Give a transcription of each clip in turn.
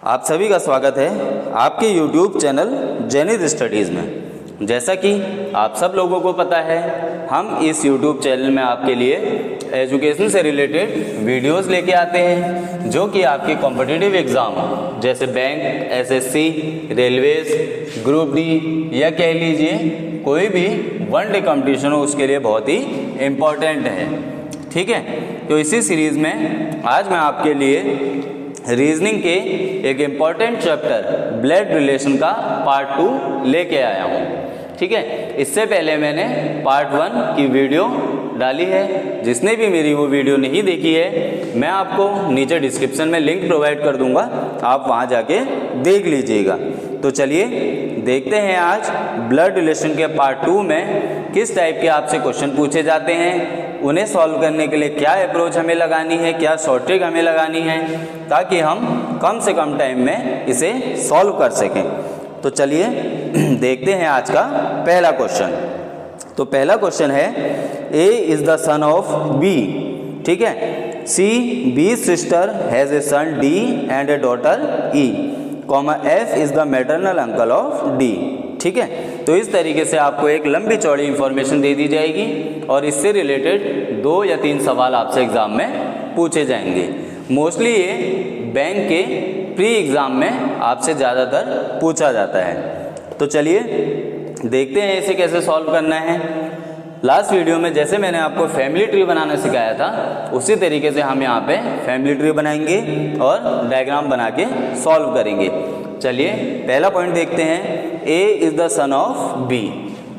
आप सभी का स्वागत है आपके YouTube चैनल जेनिथ स्टडीज़ में। जैसा कि आप सब लोगों को पता है, हम इस YouTube चैनल में आपके लिए एजुकेशन से रिलेटेड वीडियोस लेके आते हैं जो कि आपके कॉम्पिटिटिव एग्ज़ाम जैसे bank, SSC, railways, group D या कह लीजिए कोई भी वन डे कॉम्पिटिशन हो उसके लिए बहुत ही इम्पॉर्टेंट है। ठीक है, तो इसी सीरीज़ में आज मैं आपके लिए रीजनिंग के एक इम्पॉर्टेंट चैप्टर ब्लड रिलेशन का पार्ट 2 लेके आया हूँ। ठीक है, इससे पहले मैंने पार्ट 1 की वीडियो डाली है। जिसने भी मेरी वो वीडियो नहीं देखी है, मैं आपको नीचे डिस्क्रिप्शन में लिंक प्रोवाइड कर दूंगा, आप वहाँ जाके देख लीजिएगा। तो चलिए देखते हैं आज ब्लड रिलेशन के पार्ट 2 में किस टाइप के आपसे क्वेश्चन पूछे जाते हैं, उन्हें सॉल्व करने के लिए क्या अप्रोच हमें लगानी है, क्या शॉर्ट ट्रिक हमें लगानी है, ताकि हम कम से कम टाइम में इसे सॉल्व कर सकें। तो चलिए देखते हैं आज का पहला क्वेश्चन। तो पहला क्वेश्चन है, A is the son of B. ठीक है, C B sister has a son D and a daughter E, comma F is the maternal uncle of D. ठीक है, तो इस तरीके से आपको एक लंबी चौड़ी इंफॉर्मेशन दे दी जाएगी और इससे रिलेटेड 2 या 3 सवाल आपसे एग्ज़ाम में पूछे जाएंगे। मोस्टली ये बैंक के प्री एग्ज़ाम में आपसे ज़्यादातर पूछा जाता है। तो चलिए देखते हैं इसे कैसे सॉल्व करना है। लास्ट वीडियो में जैसे मैंने आपको फैमिली ट्री बनाना सिखाया था, उसी तरीके से हम यहाँ पे फैमिली ट्री बनाएंगे और डायग्राम बना के सॉल्व करेंगे। चलिए पहला पॉइंट देखते हैं, A is the son of B.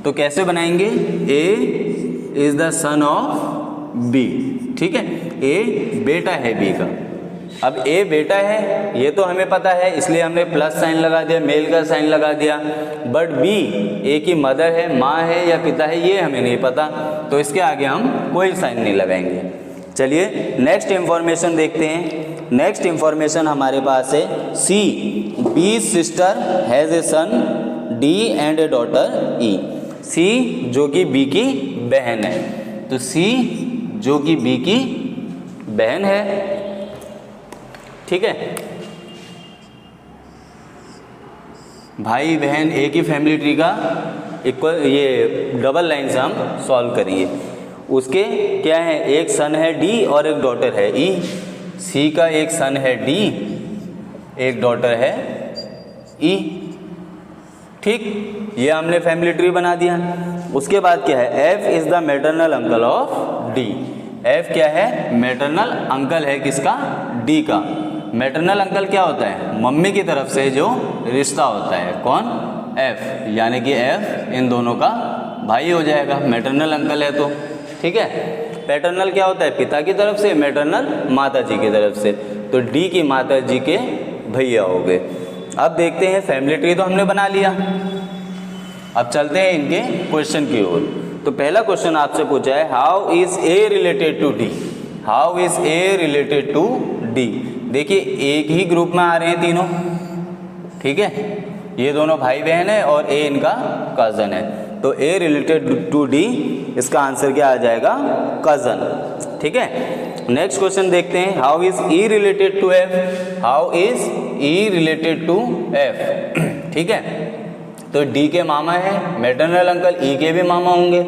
तो कैसे बनाएंगे, A is the son of B. ठीक है, ए बेटा है बी का। अब ए बेटा है ये तो हमें पता है, इसलिए हमने प्लस साइन लगा दिया, मेल का साइन लगा दिया। बट बी ए की मदर है, माँ है या पिता है, ये हमें नहीं पता, तो इसके आगे हम कोई साइन नहीं लगाएंगे। चलिए नेक्स्ट इंफॉर्मेशन देखते हैं। नेक्स्ट इंफॉर्मेशन हमारे पास है, C B sister has a son D and a daughter E. C जो कि बी की बहन है, तो सी जो कि बी की बहन है। ठीक है, भाई बहन एक ही फैमिली ट्री का इक्वल ये डबल लाइन से हम सॉल्व करेंगे। उसके क्या है, एक सन है डी और एक डॉटर है ई। सी का एक सन है डी, एक डॉटर है ई। ठीक, ये हमने फैमिली ट्री बना दिया। उसके बाद क्या है, F is the maternal uncle of D. F क्या है, मैटरनल अंकल है किसका, डी का। मैटरनल अंकल क्या होता है, मम्मी की तरफ से जो रिश्ता होता है, कौन, एफ, यानी कि एफ इन दोनों का भाई हो जाएगा, मैटरनल अंकल है तो। ठीक है, पैटर्नल क्या होता है, पिता की तरफ से, मैटरनल माता जी की तरफ से, तो डी की माता जी के भैया हो गए। अब देखते हैं, फैमिली ट्री तो हमने बना लिया, अब चलते हैं इनके क्वेश्चन की ओर। तो पहला क्वेश्चन आपसे पूछा है, how is A related to D. How is A related to D. देखिए एक ही ग्रुप में आ रहे हैं तीनों। ठीक है, ये दोनों भाई बहन है और ए इनका कज़न है, तो ए रिलेटेड टू डी, इसका आंसर क्या आ जाएगा, कज़न। ठीक है, नेक्स्ट क्वेश्चन देखते हैं, how is E related to F. How is E related to F. ठीक है, तो डी के मामा है, मैटरनल अंकल, ई के भी मामा होंगे।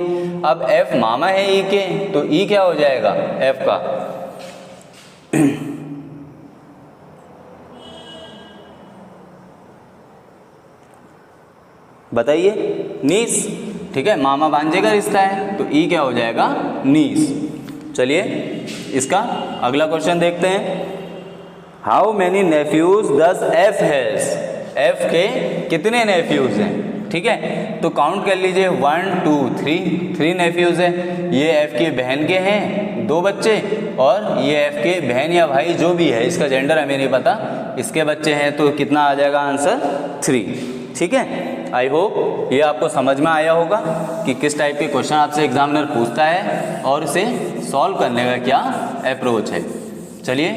अब एफ मामा है ई के, तो ई क्या हो जाएगा, एफ का। बताइए, नीस। ठीक है, मामा भांजे का रिश्ता है, तो ई क्या हो जाएगा, नीस। चलिए इसका अगला क्वेश्चन देखते हैं, how many nephews does F has. F के कितने नेफ्यूज हैं। ठीक है, तो काउंट कर लीजिए, 1 2 3 नेफ्यूज हैं। ये एफ की बहन के हैं 2 बच्चे, और ये एफ के बहन या भाई जो भी है, इसका जेंडर हमें नहीं पता, इसके बच्चे हैं, तो कितना आ जाएगा आंसर, 3। ठीक है, आई होप ये आपको समझ में आया होगा कि किस टाइप के क्वेश्चन आपसे एग्जामिनर पूछता है और इसे सॉल्व करने का क्या अप्रोच है। चलिए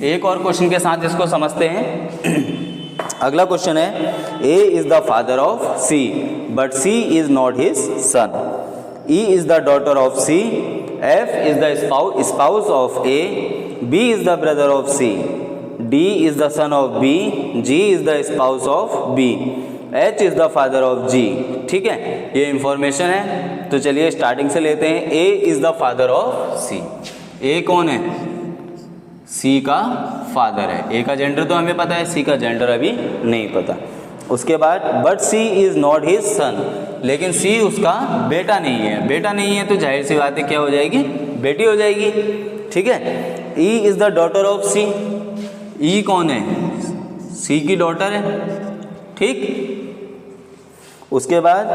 एक और क्वेश्चन के साथ इसको समझते हैं। अगला क्वेश्चन है, A is the father of C but C is not his son. E is the daughter of C, F is the spouse of A, B is the brother of C, D is the son of B, G is the spouse of B, H is the father of G। ठीक है, ये information है। तो चलिए starting से लेते हैं। A is the father of C। A कौन है? C का फादर है। A का जेंडर तो हमें पता है, C का जेंडर अभी नहीं पता। उसके बाद but C is not his son, लेकिन C उसका बेटा नहीं है। बेटा नहीं है तो जाहिर सी बात है क्या हो जाएगी? बेटी हो जाएगी। ठीक है। E is the daughter of C। E कौन है? C की डॉटर है। ठीक। उसके बाद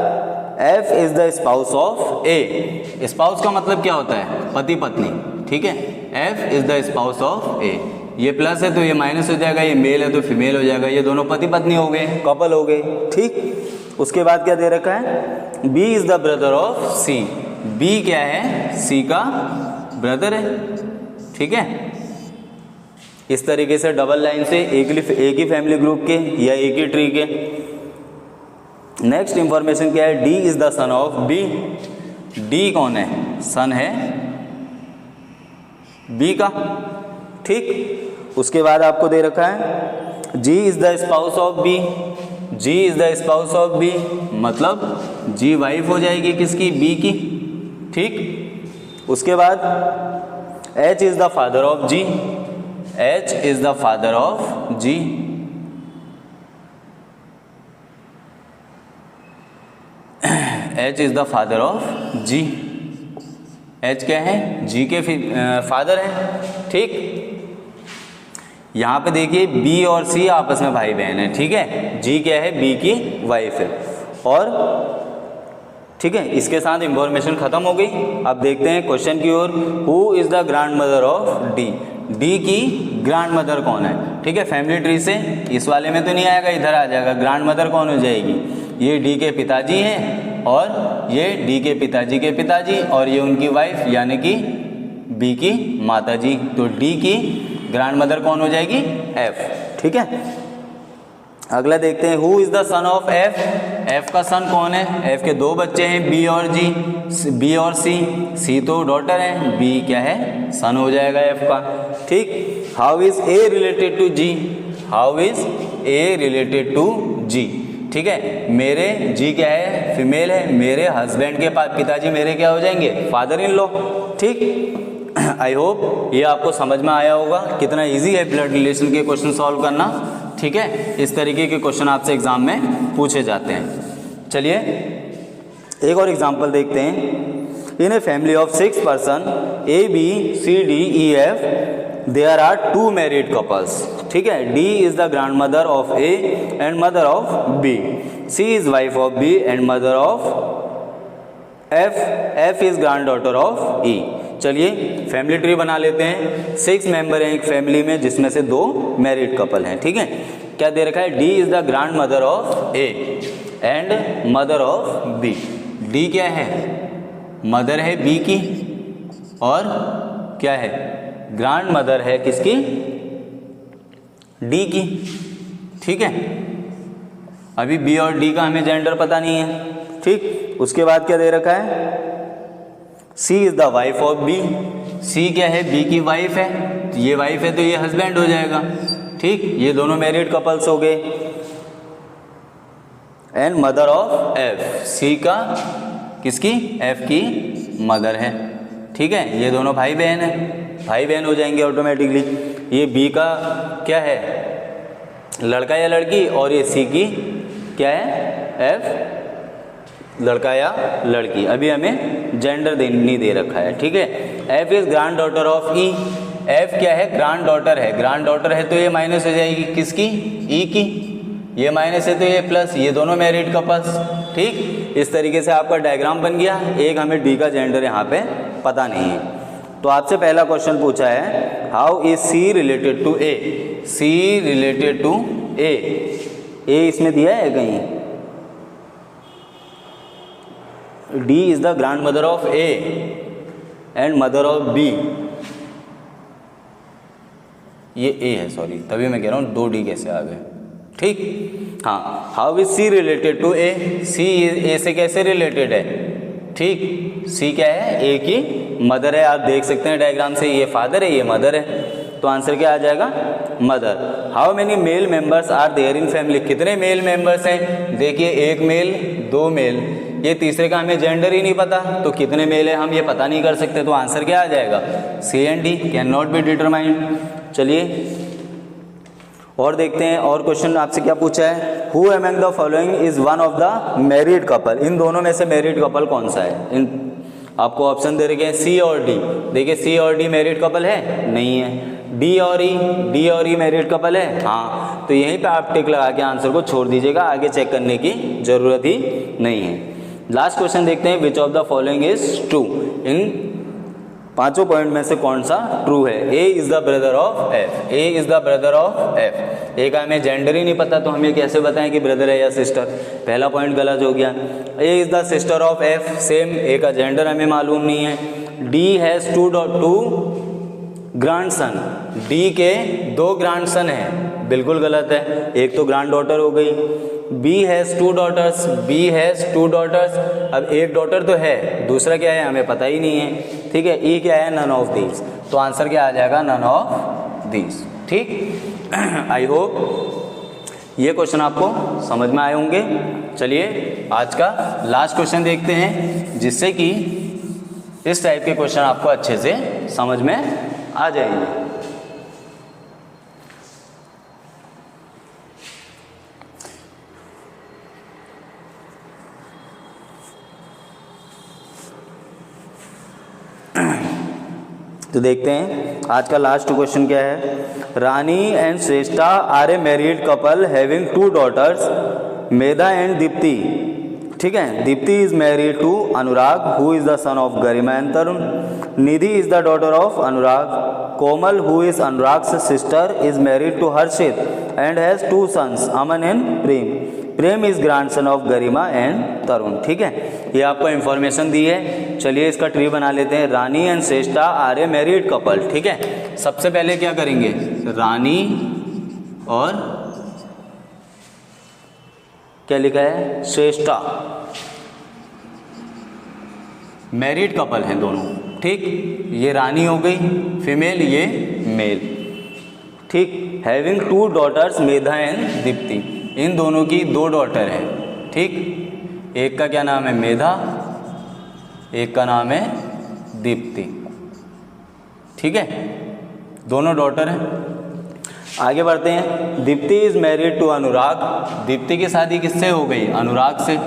F is the spouse of A। Spouse का मतलब क्या होता है? पति पत्नी। ठीक है। F is the spouse of A। ये प्लस है तो ये माइनस हो जाएगा, ये मेल है तो फीमेल हो जाएगा, ये दोनों पति पत्नी हो गए, कपल हो गए। ठीक। उसके बाद क्या दे रखा है? B is the brother of C। B क्या है? C का ब्रदर है। ठीक है। इस तरीके से डबल लाइन से एक ही फैमिली ग्रुप के या एक ही ट्री के। नेक्स्ट इंफॉर्मेशन क्या है? D is the son of B। D कौन है? सन है B का। ठीक। उसके बाद आपको दे रखा है G is the spouse of B। G is the spouse of B मतलब G वाइफ हो जाएगी किसकी? B की। ठीक। उसके बाद H is the father of G। H is the father of G। H is the father of G। H क्या है? G के फादर है। ठीक। यहाँ पे देखिए B और C आपस में भाई बहन है। ठीक है। G क्या है? B की वाइफ है। और ठीक है, इसके साथ इंफॉर्मेशन खत्म हो गई। अब देखते हैं क्वेश्चन की ओर। Who is the grand mother of D। D की ग्रैंड मदर कौन है? ठीक है। फैमिली ट्री से इस वाले में तो नहीं आएगा, इधर आ जाएगा। ग्रैंड मदर कौन हो जाएगी? ये D के पिताजी हैं और ये D के पिताजी के पिताजी और ये उनकी वाइफ यानी कि B की माता जी। तो D की ग्रैंड मदर कौन हो जाएगी? F। ठीक है। अगला देखते हैं। Who is the son of F। F का सन कौन है? F के दो बच्चे हैं B और G, B और C। C तो डॉटर है, B क्या है? सन हो जाएगा F का। ठीक। How is A related to G। How is A related to G। ठीक है। मेरे G क्या है? फीमेल है। मेरे हस्बैंड के पिताजी मेरे क्या हो जाएंगे? Father in law. ठीक। आई होप ये आपको समझ में आया होगा कितना इजी है ब्लड रिलेशन के क्वेश्चन सॉल्व करना। ठीक है। इस तरीके के क्वेश्चन आपसे एग्जाम में पूछे जाते हैं। चलिए एक और एग्जांपल देखते हैं। In a family of 6 person A B C D E F there are 2 married couples. ठीक है। D is the grand mother of A and mother of B। C is wife of B and mother of F। F is grand daughter of E। चलिए family tree बना लेते हैं। 6 member हैं एक family में जिसमें से 2 मैरिड कपल हैं। ठीक है। क्या दे रखा है? D is the grand mother of A and mother of B। D क्या है? मदर है B की और क्या है? ग्रैंड मदर है किसकी? D की। ठीक है। अभी B और D का हमें जेंडर पता नहीं है। ठीक। उसके बाद क्या दे रखा है? C is the wife of B। C क्या है? B की वाइफ है। तो ये वाइफ है तो ये हस्बैंड हो जाएगा। ठीक। ये दोनों मैरिड कपल्स हो गए। And mother of F। C का किसकी? F की मदर है। ठीक है। ये दोनों भाई बहन है, भाई बहन हो जाएंगे ऑटोमेटिकली। ये B का क्या है? लड़का या लड़की और ये C की क्या है? F लड़का या लड़की। अभी हमें जेंडर नहीं दे रखा है। ठीक है। F is grand daughter of E। F क्या है? ग्रैंड डॉटर है। ग्रैंड डॉटर है तो ये माइनस हो जाएगी किसकी? E की। ये माइनस है तो ये प्लस, ये दोनों मैरिड कपल्स। ठीक। इस तरीके से आपका डायग्राम बन गया। एक हमें D का जेंडर यहाँ पे पता नहीं है। तो आपसे पहला क्वेश्चन पूछा है how is C related to A। C related to A। A इसमें दिया है कहीं? D is the grand mother of A and mother of B। ये A है, सॉरी, तभी मैं कह रहा हूँ 2D कैसे आ गए। ठीक। हाँ। How is C related to A। C A से कैसे रिलेटेड है? ठीक। C क्या है? A की मदर है। आप देख सकते हैं डायग्राम से, ये फादर है ये मदर है। तो आंसर क्या आ जाएगा, mother. How many male members are there in family, कितने मेल मेंबर्स हैं, देखिए एक मेल दो मेल, ये तीसरे का हमें जेंडर ही नहीं पता, तो कितने मेल है हम ये पता नहीं कर सकते, तो आंसर क्या आ जाएगा, C and D, can not be determined. चलिए और देखते हैं और क्वेश्चन आपसे क्या पूछा है, who among the following is one of the married couple, इन दोनों में से मैरिड कपल कौन सा है, इन आपको ऑप्शन दे रखे हैं सी और डी, देखिए सी और डी मैरिड कपल है, नहीं है, डी और ई मैरिड कपल है, हाँ, तो यहीं पे आप टिक लगा के आंसर को छोड़ दीजिएगा, आगे चेक करने की जरूरत ही नहीं है। लास्ट क्वेश्चन देखते हैं, which of the following is true, इन पांचों पॉइंट में से कौन सा ट्रू है, A is the brother of F, A is the brother of F, A का हमें जेंडर ही नहीं पता तो हमें कैसे बताएं कि ब्रदर है या सिस्टर, पहला पॉइंट गलत हो गया। A is the sister of F, same, A का जेंडर हमें मालूम नहीं है। D has two grandson, D के दो ग्रैंडसन हैं, बिल्कुल गलत है, एक तो ग्रैंड डॉटर हो गई। B has two daughters, B has two daughters, अब एक डॉटर तो है, दूसरा क्या है हमें पता ही नहीं है, ठीक है। ई क्या है, नन ऑफ दीज, तो आंसर क्या आ जाएगा, नन ऑफ दीज, ठीक। आई होप ये क्वेश्चन आपको समझ में आए होंगे। चलिए आज का लास्ट क्वेश्चन देखते हैं, जिससे कि इस टाइप के क्वेश्चन आपको अच्छे से समझ में आ जाएंगे। तो देखते हैं आज का लास्ट क्वेश्चन क्या है, Rani and Shreshtha are a married couple having two daughters, Medha and Deepti, ठीक है। Deepti is married to Anurag who is the son of Garima and Tarun, Nidhi is the daughter of Anurag, Komal who is Anurag's sister is married to Harshit and has two sons Aman and Prem, Prem is grandson of Garima and Tarun, ठीक है। ये आपको information दी है। चलिए इसका tree बना लेते हैं, Rani and Shreshtha are a married couple, ठीक है। सबसे पहले क्या करेंगे, रानी और क्या लिखा है, श्रेष्ठा, मैरिड कपल हैं दोनों, ठीक। ये रानी हो गई फीमेल, ये मेल, ठीक। Having two daughters Medha and Deepti, इन दोनों की दो डॉटर हैं, ठीक। एक का क्या नाम है, मेधा, एक का नाम है दीप्ति, ठीक है, दोनों डॉटर हैं। आगे बढ़ते हैं, Deepti is married to Anurag, Deepti की शादी किससे हो गई, अनुराग से,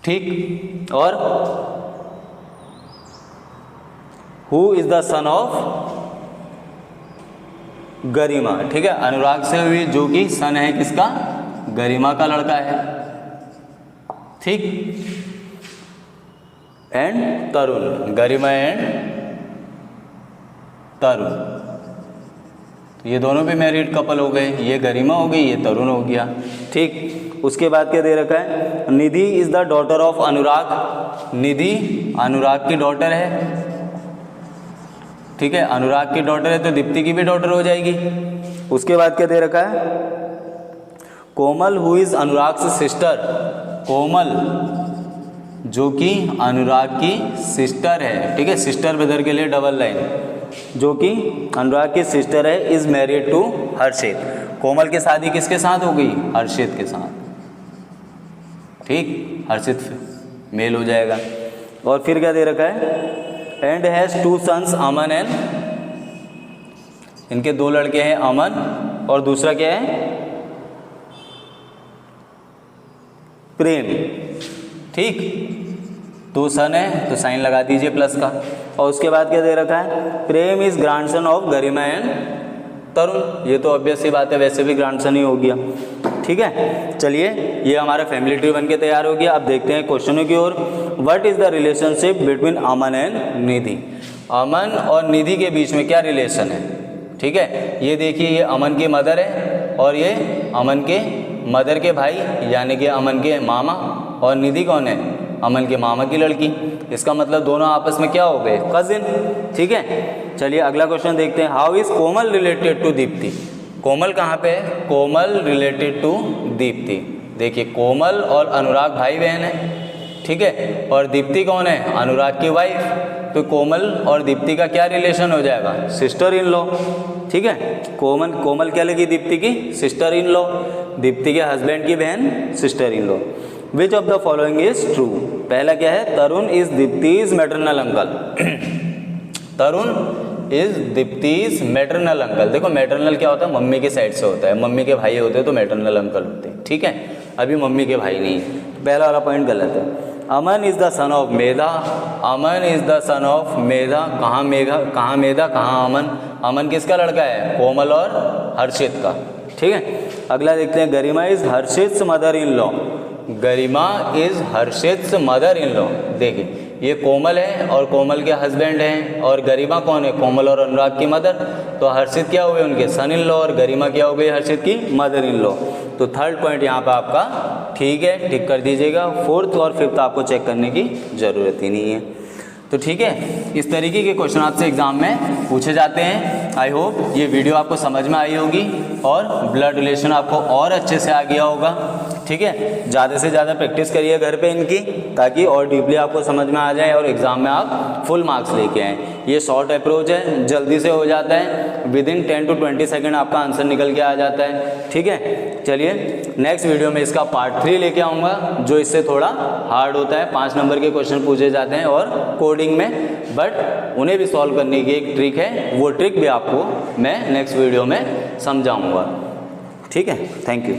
ठीक। और who is the son of Garima, ठीक है, अनुराग से हुई, जो कि सन है किसका, गरिमा का लड़का है, ठीक। एंड तरुण, गरिमा एंड तरुण, तो ये दोनों भी मैरिड कपल हो गए, ये गरिमा हो गई, ये तरुण हो गया, ठीक। उसके बाद क्या दे रखा है, निधि इज द डॉटर ऑफ अनुराग, निधि अनुराग की डॉटर है, ठीक है, अनुराग की डॉटर है तो दीप्ति की भी डॉटर हो जाएगी। उसके बाद क्या दे रखा है, कोमल हु इज अनुराग से सिस्टर, कोमल जो कि अनुराग की सिस्टर है, ठीक है, सिस्टर ब्रदर के लिए डबल लाइन, जो कि अनुराग की सिस्टर है, इज मैरिड टू हर्षित, कोमल की शादी किसके साथ हो गई, हर्षित के साथ, ठीक, हर्षित मेल हो जाएगा। और फिर क्या दे रखा है, and has two sons Aman and, इनके दो लड़के हैं अमन और दूसरा क्या है, प्रेम, ठीक। दो सन है तो साइन लगा दीजिए प्लस का। और उसके बाद क्या दे रखा है, Prem is grandson of Garima and Tarun, ये तो ऑब्वियस सी बात है, वैसे भी ग्रैंडसन ही हो गया, ठीक है। चलिए ये हमारा फैमिली ट्री बन के तैयार हो गया। अब देखते हैं क्वेश्चनों की ओर। What is the relationship between Aman and Nidhi, Aman और निधि के बीच में क्या रिलेशन है, ठीक है। ये देखिए, ये अमन की मदर है और ये अमन के मदर के भाई, यानी कि अमन के मामा, और निधि कौन है, अमन के मामा की लड़की, इसका मतलब दोनों आपस में क्या हो गए, कजिन, ठीक है। चलिए अगला क्वेश्चन देखते हैं, how is Komal related to Deepti, Komal कहाँ पे है, कोमल रिलेटेड टू दीप्ति, देखिए कोमल और अनुराग भाई बहन है, ठीक है, और दीप्ति कौन है, अनुराग की वाइफ। तो कोमल और दीप्ति का क्या रिलेशन हो जाएगा, सिस्टर इन लॉ। ठीक है, कोमल क्या लगी, दीप्ति की सिस्टर इन लॉ, दीप्ति के हस्बैंड की बहन sister in law. Which of the following is true. पहला क्या है, Tarun is Deepti's maternal uncle. Tarun is Deepti's maternal uncle. देखो मैटरनल क्या होता है, मम्मी के साइड से होता है, मम्मी के भाई होते हैं तो मैटरनल अंकल होते हैं। ठीक है, अभी मम्मी के भाई नहीं है, पहला वाला पॉइंट गलत है। Aman is the son of Medha. Aman is the son of Medha. कहाँ मेघा, कहाँ मेधा, कहाँ अमन। अमन किसका लड़का है, कोमल और हर्षित का। ठीक है, अगला देखते हैं, Garima is Harshit mother in law. Garima is Harshit mother in law. देखिए ये कोमल है और कोमल के हस्बैंड हैं, और गरिमा कौन है, कोमल और अनुराग की मदर। तो हर्षित क्या हुए, उनके सन इन लॉ, और गरिमा क्या हो गई, हर्षित की मदर इन लॉ। तो थर्ड पॉइंट यहाँ पे आपका ठीक है, टिक कर दीजिएगा। फोर्थ और फिफ्थ आपको चेक करने की ज़रूरत ही नहीं है। तो ठीक है, इस तरीके के क्वेश्चन आपसे एग्जाम में पूछे जाते हैं। आई होप ये वीडियो आपको समझ में आई होगी और ब्लड रिलेशन आपको और अच्छे से आ गया होगा। ठीक है, ज़्यादा से ज़्यादा प्रैक्टिस करिए घर पे इनकी, ताकि और डीपली आपको समझ में आ जाए और एग्ज़ाम में आप फुल मार्क्स लेके आएँ। ये शॉर्ट अप्रोच है, जल्दी से हो जाता है, विदिन 10 to 20 सेकेंड आपका आंसर निकल के आ जाता है। ठीक है, चलिए नेक्स्ट वीडियो में इसका पार्ट 3 लेके आऊँगा, जो इससे थोड़ा हार्ड होता है। 5 नंबर के क्वेश्चन पूछे जाते हैं और कोडिंग में, बट उन्हें भी सॉल्व करने की एक ट्रिक है, वो ट्रिक भी आपको मैं नेक्स्ट वीडियो में समझाऊँगा। ठीक है, थैंक यू।